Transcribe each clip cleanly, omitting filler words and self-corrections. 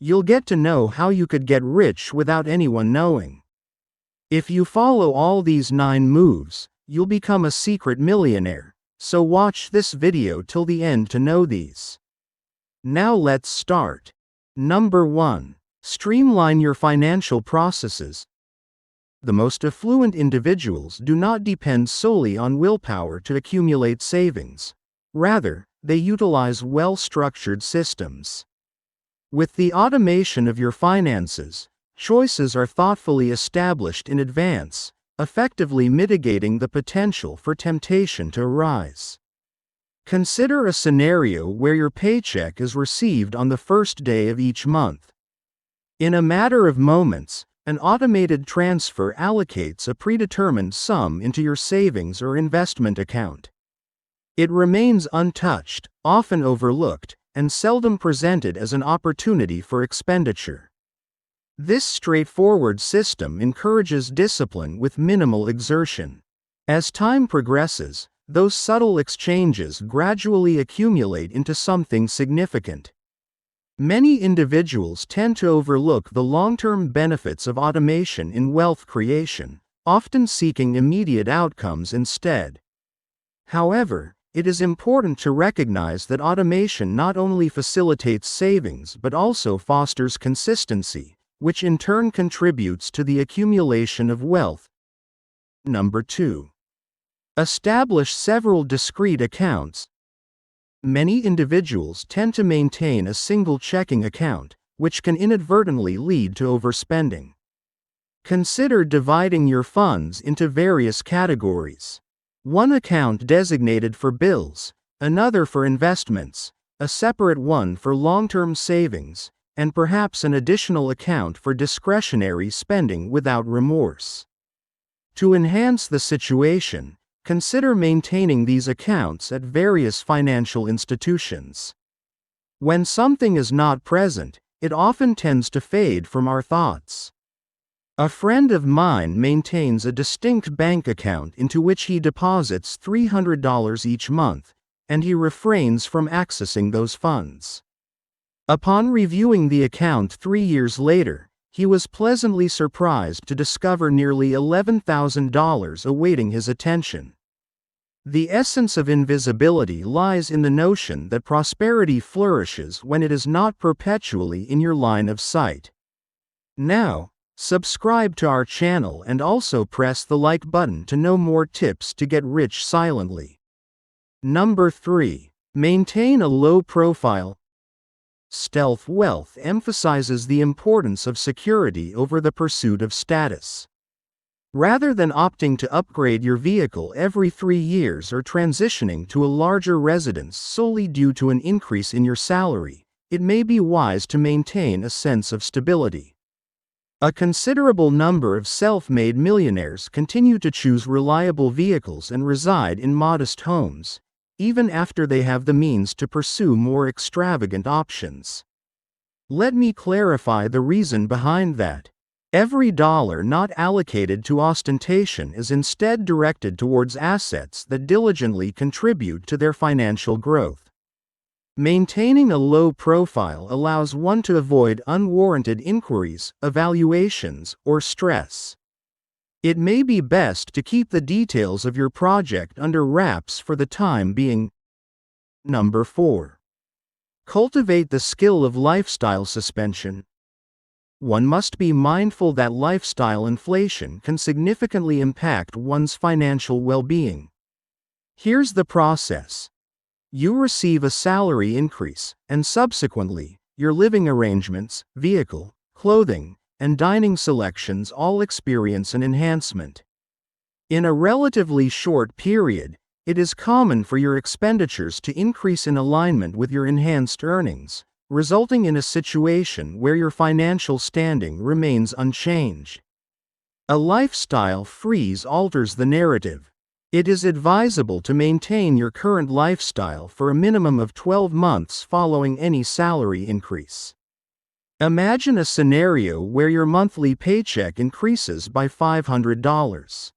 You'll get to know how you could get rich without anyone knowing. If you follow all these 9 moves, you'll become a secret millionaire, so watch this video till the end to know these. Now let's start. Number 1. Streamline your financial processes. The most affluent individuals do not depend solely on willpower to accumulate savings. Rather, they utilize well-structured systems. With the automation of your finances, choices are thoughtfully established in advance, effectively mitigating the potential for temptation to arise. Consider a scenario where your paycheck is received on the first day of each month. In a matter of moments, an automated transfer allocates a predetermined sum into your savings or investment account. It remains untouched, often overlooked, and seldom presented as an opportunity for expenditure. This straightforward system encourages discipline with minimal exertion. As time progresses, those subtle exchanges gradually accumulate into something significant. Many individuals tend to overlook the long-term benefits of automation in wealth creation, often seeking immediate outcomes instead. However, it is important to recognize that automation not only facilitates savings but also fosters consistency, which in turn contributes to the accumulation of wealth. Number 2. Establish several discrete accounts. Many individuals tend to maintain a single checking account, which can inadvertently lead to overspending. Consider dividing your funds into various categories. One account designated for bills, another for investments, a separate one for long-term savings, and perhaps an additional account for discretionary spending without remorse. To enhance the situation, consider maintaining these accounts at various financial institutions. When something is not present, it often tends to fade from our thoughts. A friend of mine maintains a distinct bank account into which he deposits $300 each month, and he refrains from accessing those funds. Upon reviewing the account 3 years later, he was pleasantly surprised to discover nearly $11,000 awaiting his attention. The essence of invisibility lies in the notion that prosperity flourishes when it is not perpetually in your line of sight. Now, subscribe to our channel and also press the like button to know more tips to get rich silently. Number 3. Maintain a low profile. Stealth wealth emphasizes the importance of security over the pursuit of status. Rather than opting to upgrade your vehicle every 3 years or transitioning to a larger residence solely due to an increase in your salary, it may be wise to maintain a sense of stability. A considerable number of self-made millionaires continue to choose reliable vehicles and reside in modest homes, even after they have the means to pursue more extravagant options. Let me clarify the reason behind that. Every dollar not allocated to ostentation is instead directed towards assets that diligently contribute to their financial growth. Maintaining a low profile allows one to avoid unwarranted inquiries, evaluations, or stress. It may be best to keep the details of your project under wraps for the time being. Number 4. Cultivate the skill of lifestyle suspension. One must be mindful that lifestyle inflation can significantly impact one's financial well-being. Here's the process. You receive a salary increase, and subsequently, your living arrangements, vehicle, clothing, and dining selections all experience an enhancement. In a relatively short period, it is common for your expenditures to increase in alignment with your enhanced earnings, resulting in a situation where your financial standing remains unchanged. A lifestyle freeze alters the narrative. It is advisable to maintain your current lifestyle for a minimum of 12 months following any salary increase. Imagine a scenario where your monthly paycheck increases by $500.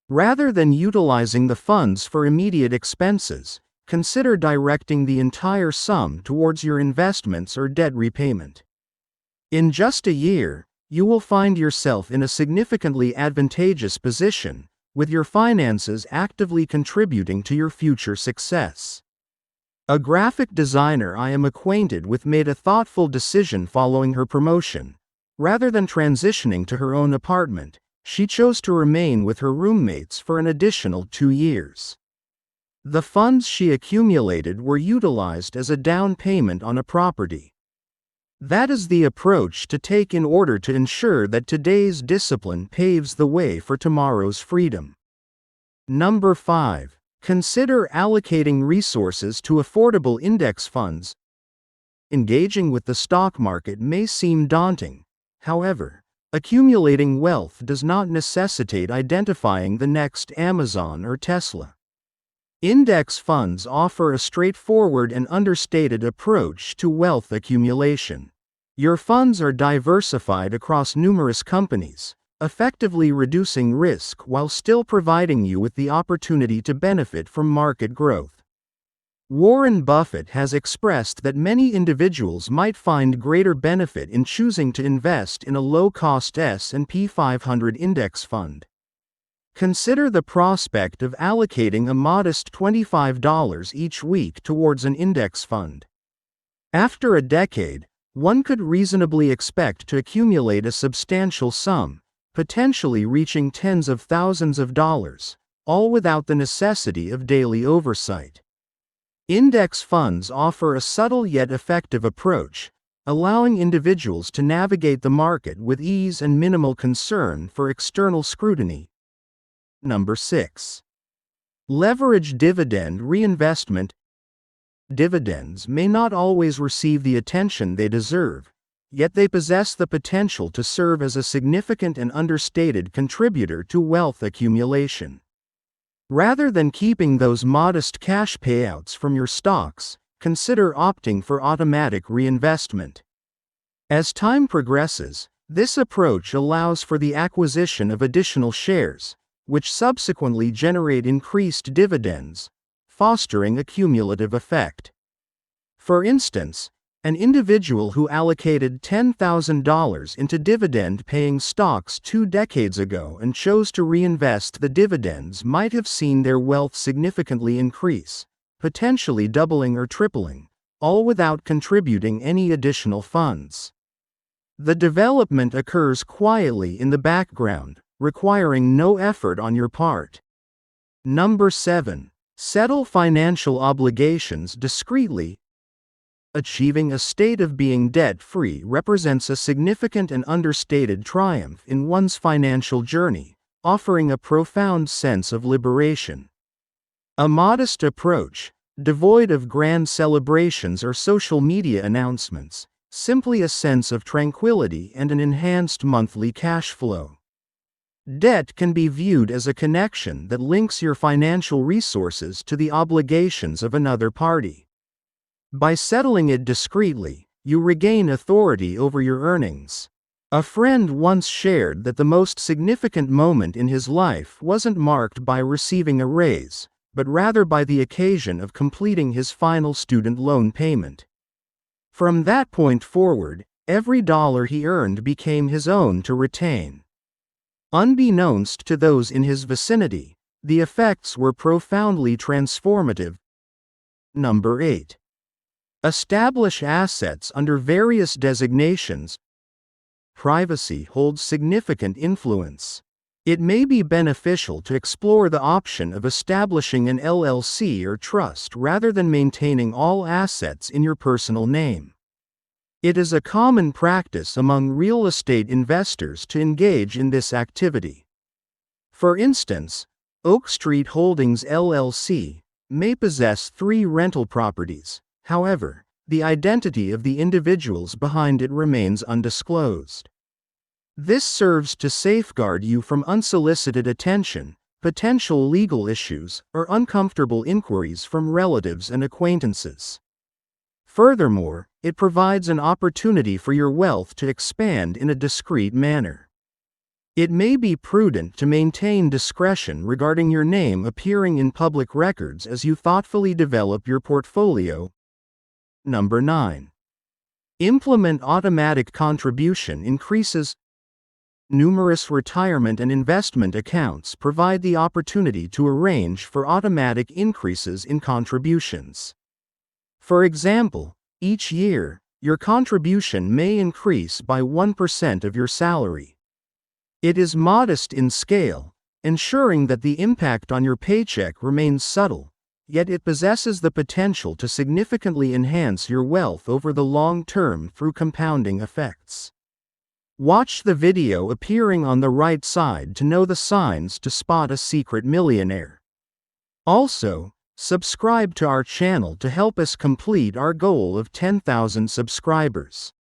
Rather than utilizing the funds for immediate expenses, consider directing the entire sum towards your investments or debt repayment. In just a year, you will find yourself in a significantly advantageous position, with your finances actively contributing to your future success. A graphic designer I am acquainted with made a thoughtful decision following her promotion. Rather than transitioning to her own apartment, she chose to remain with her roommates for an additional 2 years. The funds she accumulated were utilized as a down payment on a property. That is the approach to take in order to ensure that today's discipline paves the way for tomorrow's freedom. Number 5. Consider allocating resources to affordable index funds. Engaging with the stock market may seem daunting. However, accumulating wealth does not necessitate identifying the next Amazon or Tesla. Index funds offer a straightforward and understated approach to wealth accumulation. Your funds are diversified across numerous companies, effectively reducing risk while still providing you with the opportunity to benefit from market growth. Warren Buffett has expressed that many individuals might find greater benefit in choosing to invest in a low-cost S&P 500 index fund. Consider the prospect of allocating a modest $25 each week towards an index fund. After a decade, one could reasonably expect to accumulate a substantial sum, potentially reaching tens of thousands of dollars, all without the necessity of daily oversight. Index funds offer a subtle yet effective approach, allowing individuals to navigate the market with ease and minimal concern for external scrutiny. Number 6. Leverage dividend reinvestment. Dividends may not always receive the attention they deserve, yet they possess the potential to serve as a significant and understated contributor to wealth accumulation. Rather than keeping those modest cash payouts from your stocks, consider opting for automatic reinvestment. As time progresses, this approach allows for the acquisition of additional shares, which subsequently generate increased dividends, fostering a cumulative effect. For instance, an individual who allocated $10,000 into dividend-paying stocks 2 decades ago and chose to reinvest the dividends might have seen their wealth significantly increase, potentially doubling or tripling, all without contributing any additional funds. The development occurs quietly in the background, requiring no effort on your part. Number 7. Settle financial obligations discreetly. Achieving a state of being debt-free represents a significant and understated triumph in one's financial journey, offering a profound sense of liberation. A modest approach, devoid of grand celebrations or social media announcements, simply a sense of tranquility and an enhanced monthly cash flow. Debt can be viewed as a connection that links your financial resources to the obligations of another party. By settling it discreetly, you regain authority over your earnings. A friend once shared that the most significant moment in his life wasn't marked by receiving a raise, but rather by the occasion of completing his final student loan payment. From that point forward, every dollar he earned became his own to retain. Unbeknownst to those in his vicinity, the effects were profoundly transformative. Number 8. Establish assets under various designations. Privacy holds significant influence. It may be beneficial to explore the option of establishing an LLC or trust rather than maintaining all assets in your personal name. It is a common practice among real estate investors to engage in this activity. For instance, Oak Street Holdings LLC may possess 3 rental properties. However, the identity of the individuals behind it remains undisclosed. This serves to safeguard you from unsolicited attention, potential legal issues, or uncomfortable inquiries from relatives and acquaintances. Furthermore, it provides an opportunity for your wealth to expand in a discreet manner. It may be prudent to maintain discretion regarding your name appearing in public records as you thoughtfully develop your portfolio. Number 9. Implement automatic contribution increases. Numerous retirement and investment accounts provide the opportunity to arrange for automatic increases in contributions. For example, each year, your contribution may increase by 1% of your salary. It is modest in scale, ensuring that the impact on your paycheck remains subtle, yet it possesses the potential to significantly enhance your wealth over the long term through compounding effects. Watch the video appearing on the right side to know the signs to spot a secret millionaire. Also, subscribe to our channel to help us complete our goal of 10,000 subscribers.